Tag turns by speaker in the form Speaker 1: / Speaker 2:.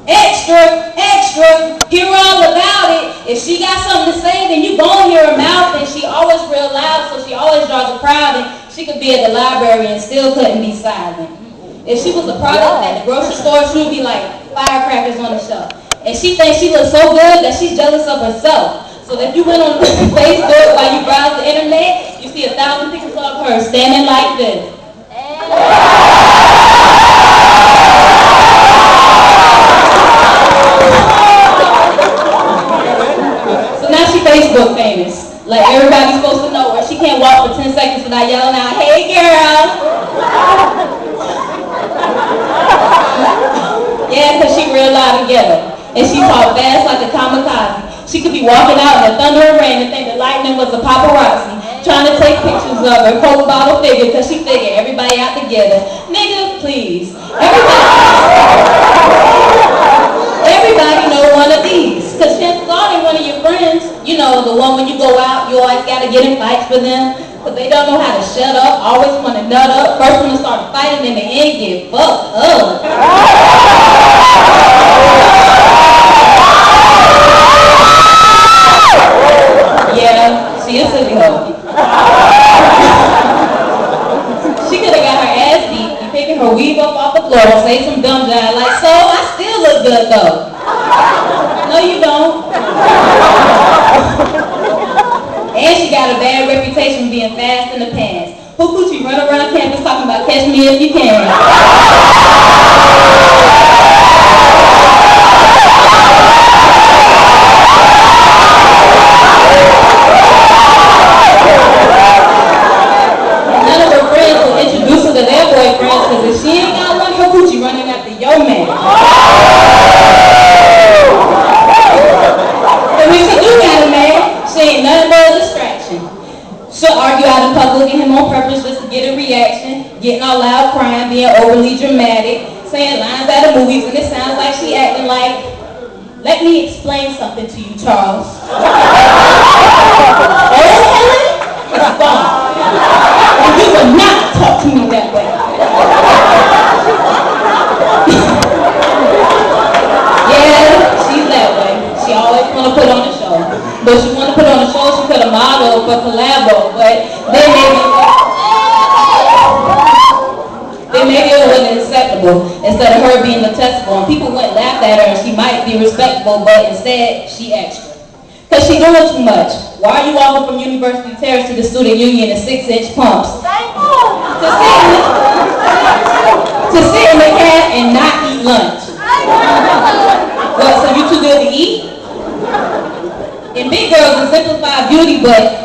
Speaker 1: Extra, extra, hear all about it. If she got something to say, then you gon' hear her mouth, and she always real loud, so she always draws a crowd, and she could be at the library and still couldn't be silent. If she was a product at the grocery store, she would be like firecrackers on the shelf. And she thinks she looks so good that she's jealous of herself. So if you went on Facebook while you browse the internet, you see 1,000 pictures of her standing like this. Facebook famous. Like everybody's supposed to know her. She can't walk for 10 seconds without yelling out, "Hey girl!" Yeah, because she real loud and ghetto. And she talk fast like a kamikaze. She could be walking out in the thunder and rain and think the lightning was a paparazzi. Trying to take pictures of her Coke bottle figure because she figured everybody out together. Nigga, please. Everybody know one of these. Because chances are they one of your friends. You know, the one when you go out, you always got to get in fights for them. Because they don't know how to shut up, always want to nut up. First one to start fighting, in the end get fucked up. Yeah, she is silly hoe. She could have got her ass beat, be picking her weave up off the floor and say some dumb jazz like, "So, I still look good though." No, you don't. And she got a bad reputation being fast in the pants. Who coochie run around campus talking about catch me if you can? None of her friends will introduce her to their boyfriends because if she ain't got one, her coochie running after your man. And when she do got a man, she ain't nothing but a distraction. She'll argue out in public and him on purpose just to get a reaction, getting all loud crying, being overly dramatic, saying lines out of movies, and it sounds like she acting like, "Let me explain something to you, Charles." Oh, Helen? It's gone. And you will not talk to me that way. Yeah, she's that way. She always want to put on a show. But she want to put on a show, she could have modeled for collabo, but then maybe it wasn't acceptable instead of her being detestable. And people wouldn't laugh at her and she might be respectable, but instead she extra. Because she doing too much. Why are you walking from University Terrace to the student union in 6-inch pumps? To sit in the cab and not eat lunch. What, so you too good to eat? And big girls exemplify beauty, but